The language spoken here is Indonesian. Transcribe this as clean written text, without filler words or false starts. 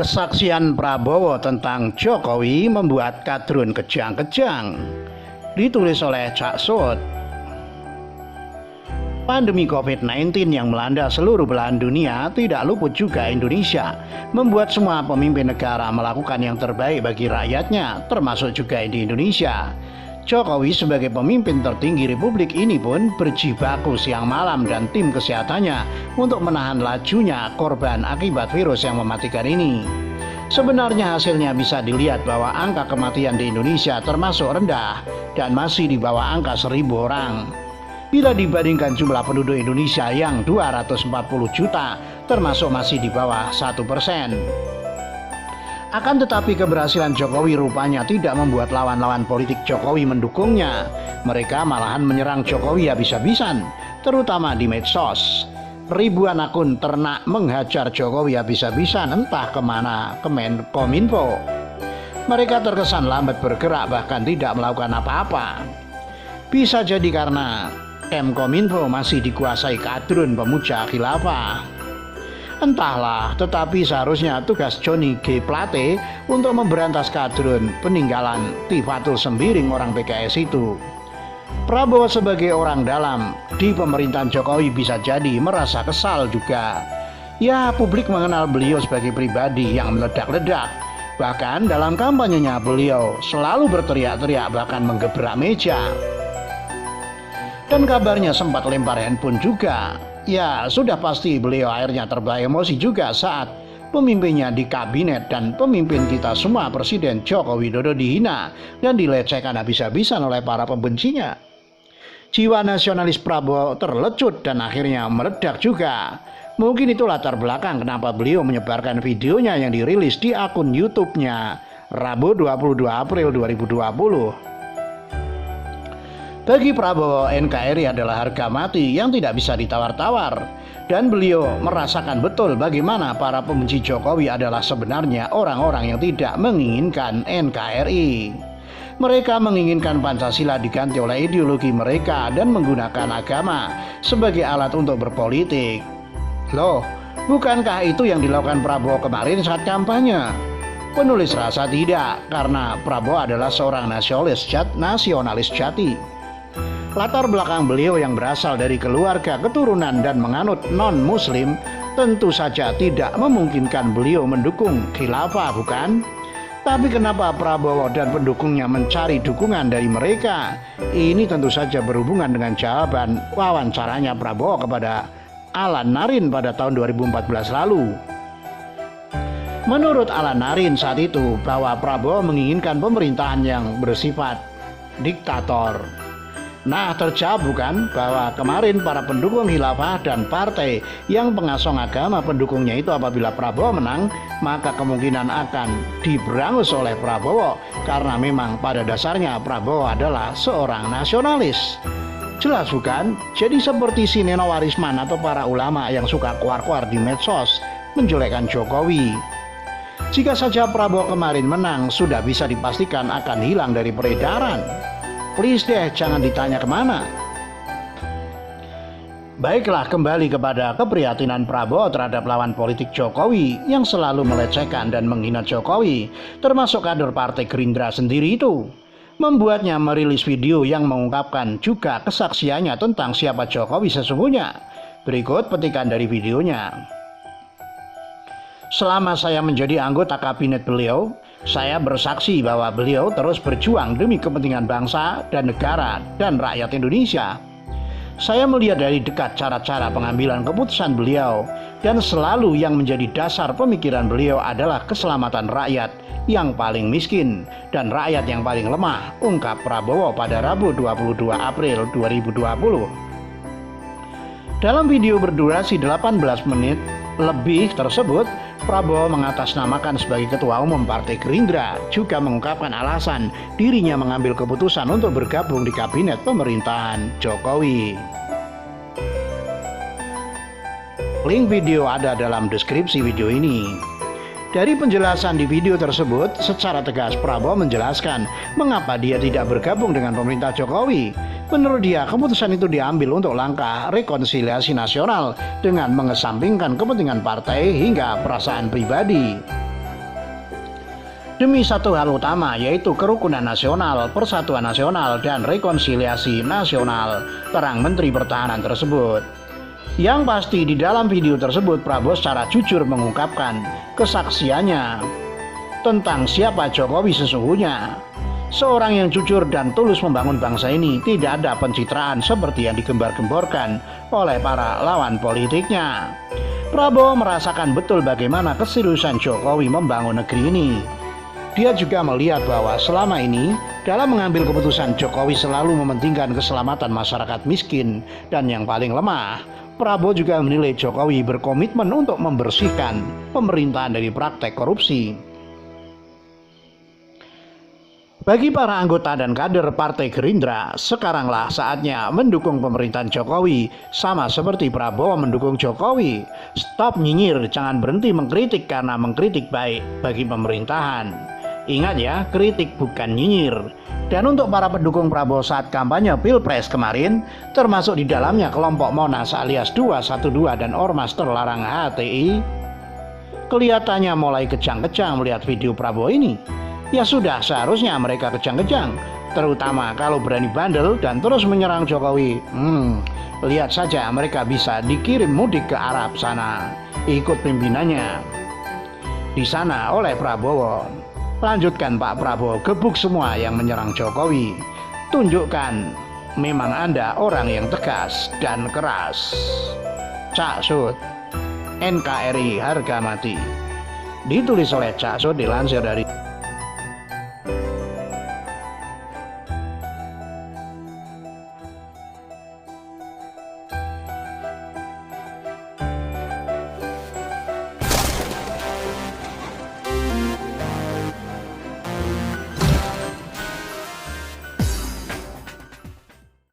Kesaksian Prabowo tentang Jokowi membuat kadrun kejang-kejang. Ditulis oleh Cak Sud. Pandemi COVID-19 yang melanda seluruh belahan dunia, tidak luput juga Indonesia, membuat semua pemimpin negara melakukan yang terbaik bagi rakyatnya, termasuk juga di Indonesia. Jokowi sebagai pemimpin tertinggi republik ini pun berjibaku siang malam dan tim kesehatannya untuk menahan lajunya korban akibat virus yang mematikan ini. Sebenarnya hasilnya bisa dilihat bahwa angka kematian di Indonesia termasuk rendah dan masih di bawah angka 1.000 orang. Bila dibandingkan jumlah penduduk Indonesia yang 240 juta, termasuk masih di bawah 1%. Akan tetapi keberhasilan Jokowi rupanya tidak membuat lawan-lawan politik Jokowi mendukungnya. Mereka malahan menyerang Jokowi habis-habisan, terutama di medsos. Ribuan akun ternak menghajar Jokowi habis-habisan entah kemana, Kominfo. Mereka terkesan lambat bergerak bahkan tidak melakukan apa-apa. Bisa jadi karena Kominfo masih dikuasai kadrun pemuja khilafah. Entahlah, tetapi seharusnya tugas Johnny G. Plate untuk memberantas kadrun peninggalan Tifatul Sembiring orang PKS itu. Prabowo sebagai orang dalam di pemerintahan Jokowi bisa jadi merasa kesal juga. Ya, publik mengenal beliau sebagai pribadi yang meledak-ledak. Bahkan dalam kampanyenya beliau selalu berteriak-teriak bahkan menggebrak meja. Dan kabarnya sempat lempar handphone juga. Ya, sudah pasti beliau akhirnya terbawa emosi juga saat pemimpinnya di kabinet dan pemimpin kita semua Presiden Joko Widodo dihina dan dilecehkan habis-habisan oleh para pembencinya. Jiwa nasionalis Prabowo terlecut dan akhirnya meledak juga. Mungkin itu latar belakang kenapa beliau menyebarkan videonya yang dirilis di akun YouTube-nya Rabu 22 April 2020. Bagi Prabowo, NKRI adalah harga mati yang tidak bisa ditawar-tawar. Dan beliau merasakan betul bagaimana para pembenci Jokowi adalah sebenarnya orang-orang yang tidak menginginkan NKRI. Mereka menginginkan Pancasila diganti oleh ideologi mereka dan menggunakan agama sebagai alat untuk berpolitik. Loh, bukankah itu yang dilakukan Prabowo kemarin saat kampanye? Penulis rasa tidak, karena Prabowo adalah seorang nasionalis jati. Latar belakang beliau yang berasal dari keluarga keturunan dan menganut non-muslim tentu saja tidak memungkinkan beliau mendukung khilafah, bukan? Tapi kenapa Prabowo dan pendukungnya mencari dukungan dari mereka? Ini tentu saja berhubungan dengan jawaban wawancaranya Prabowo kepada Alan Narin pada tahun 2014 lalu. Menurut Alan Narin saat itu bahwa Prabowo menginginkan pemerintahan yang bersifat diktator. Nah, terjawab bukan bahwa kemarin para pendukung khilafah dan partai yang pengasong agama pendukungnya itu apabila Prabowo menang, maka kemungkinan akan diberangus oleh Prabowo karena memang pada dasarnya Prabowo adalah seorang nasionalis. Jelas bukan? Jadi seperti si Neno Warisman atau para ulama yang suka keluar-keluar di medsos menjelekkan Jokowi. Jika saja Prabowo kemarin menang, sudah bisa dipastikan akan hilang dari peredaran. Please deh, jangan ditanya kemana. Baiklah, kembali kepada keprihatinan Prabowo terhadap lawan politik Jokowi yang selalu melecehkan dan menghina Jokowi, termasuk kader Partai Gerindra sendiri itu. Membuatnya merilis video yang mengungkapkan juga kesaksiannya tentang siapa Jokowi sesungguhnya. Berikut petikan dari videonya. Selama saya menjadi anggota kabinet beliau, saya bersaksi bahwa beliau terus berjuang demi kepentingan bangsa dan negara dan rakyat Indonesia. Saya melihat dari dekat cara-cara pengambilan keputusan beliau dan selalu yang menjadi dasar pemikiran beliau adalah keselamatan rakyat yang paling miskin dan rakyat yang paling lemah, ungkap Prabowo pada Rabu 22 April 2020. Dalam video berdurasi 18 menit lebih tersebut, Prabowo mengatasnamakan sebagai Ketua Umum Partai Gerindra juga mengungkapkan alasan dirinya mengambil keputusan untuk bergabung di kabinet pemerintahan Jokowi. Link video ada dalam deskripsi video ini. Dari penjelasan di video tersebut, secara tegas Prabowo menjelaskan mengapa dia tidak bergabung dengan pemerintah Jokowi. Menurut dia, keputusan itu diambil untuk langkah rekonsiliasi nasional dengan mengesampingkan kepentingan partai hingga perasaan pribadi. demi satu hal utama, yaitu kerukunan nasional, persatuan nasional, dan rekonsiliasi nasional, terang Menteri Pertahanan tersebut. Yang pasti di dalam video tersebut Prabowo secara jujur mengungkapkan kesaksiannya tentang siapa Jokowi sesungguhnya. Seorang yang jujur dan tulus membangun bangsa ini, tidak ada pencitraan seperti yang digembar-gemborkan oleh para lawan politiknya. Prabowo merasakan betul bagaimana keseriusan Jokowi membangun negeri ini. Dia juga melihat bahwa selama ini dalam mengambil keputusan, Jokowi selalu mementingkan keselamatan masyarakat miskin dan yang paling lemah. Prabowo juga menilai Jokowi berkomitmen untuk membersihkan pemerintahan dari praktek korupsi. Bagi para anggota dan kader Partai Gerindra, sekaranglah saatnya mendukung pemerintahan Jokowi, sama seperti Prabowo mendukung Jokowi. Stop nyinyir, jangan berhenti mengkritik karena mengkritik baik bagi pemerintahan. Ingat ya, kritik bukan nyinyir. Dan untuk para pendukung Prabowo saat kampanye Pilpres kemarin, termasuk di dalamnya kelompok Monas alias 212 dan Ormas Terlarang HTI, kelihatannya mulai kejang-kejang melihat video Prabowo ini. Ya sudah, seharusnya mereka kejang-kejang, terutama kalau berani bandel dan terus menyerang Jokowi. Lihat saja, mereka bisa dikirim mudik ke Arab sana, ikut pimpinannya di sana oleh Prabowo. Lanjutkan Pak Prabowo, gebuk semua yang menyerang Jokowi. Tunjukkan memang Anda orang yang tegas dan keras. Cak Sud, NKRI harga mati. Ditulis oleh Cak Sud, dilansir dari